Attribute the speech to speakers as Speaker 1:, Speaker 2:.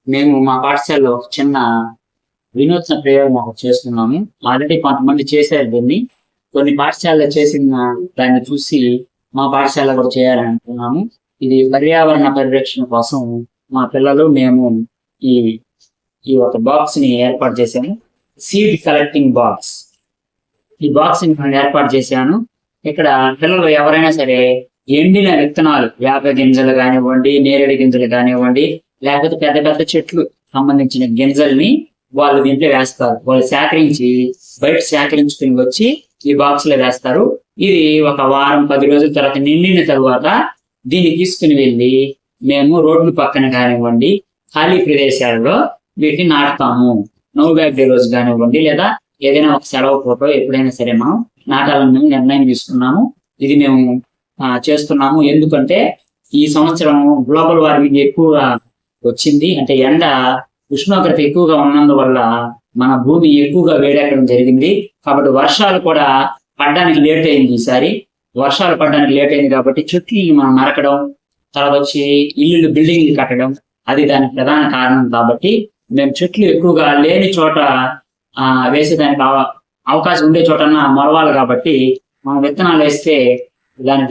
Speaker 1: మేము మా పాఠశాలలో ఒక చిన్న వినూత్న ప్రయోగం ఒకటి చేస్తున్నాము. ఆల్రెడీ కొంతమంది చేశారు దీన్ని. కొన్ని పాఠశాలలో చేసిన దాన్ని చూసి మా పాఠశాల కూడా చేయాలని అనుకున్నాము. ఇది పర్యావరణ పరిరక్షణ కోసం మా పిల్లలు మేము ఈ ఈ ఒక బాక్స్ ని ఏర్పాటు చేశాము. Seed collecting box. ఈ బాక్స్ ని నేను ఏర్పాటు చేశాను. ఇక్కడ పిల్లలు ఎవరైనా సరే ఎండిన విత్తనాలు, వేప గింజలు కానివ్వండి, నేరేడు గింజలు కానివ్వండి, లేకపోతే పెద్ద పెద్ద చెట్లు సంబంధించిన గింజల్ని వాళ్ళు దీంట్లో వేస్తారు. వాళ్ళు బయట సేకరించుకుని వచ్చి ఈ బాక్స్ లో వేస్తారు. ఇది ఒక వారం 10 రోజుల తర్వాత నిండిన తర్వాత దీన్ని తీసుకుని వెళ్ళి మేము రోడ్లు పక్కన కానివ్వండి, ఖాళీ ప్రదేశాలలో వీటిని నాటుతాము. నోబ్యాక్ డే రోజు కానివ్వండి, లేదా ఏదైనా ఒక సెలవు ఫోటో ఎప్పుడైనా సరే మనం నాటాలని నిర్ణయం తీసుకున్నాము. ఇది మేము చేస్తున్నాము. ఎందుకంటే ఈ సంవత్సరం గ్లోబల్ వార్మింగ్ ఎక్కువగా వచ్చింది. అంటే ఉష్ణోగ్రత ఎక్కువగా ఉన్నందువల్ల మన భూమి ఎక్కువగా వేడెక్కడం జరిగింది. కాబట్టి వర్షాలు కూడా పడడానికి లేట్ అయింది. ఈసారి వర్షాలు పడడానికి లేట్ అయింది కాబట్టి చెట్లు మనం నరకడం, తర్వాత వచ్చి బిల్డింగ్లు కట్టడం, అది దానికి ప్రధాన కారణం. కాబట్టి మేము చెట్లు ఎక్కువగా లేని చోట వేసేదానికి అవకాశం ఉండే చోట మొలవాలి. కాబట్టి మనం విత్తనాలు వేస్తే దానికి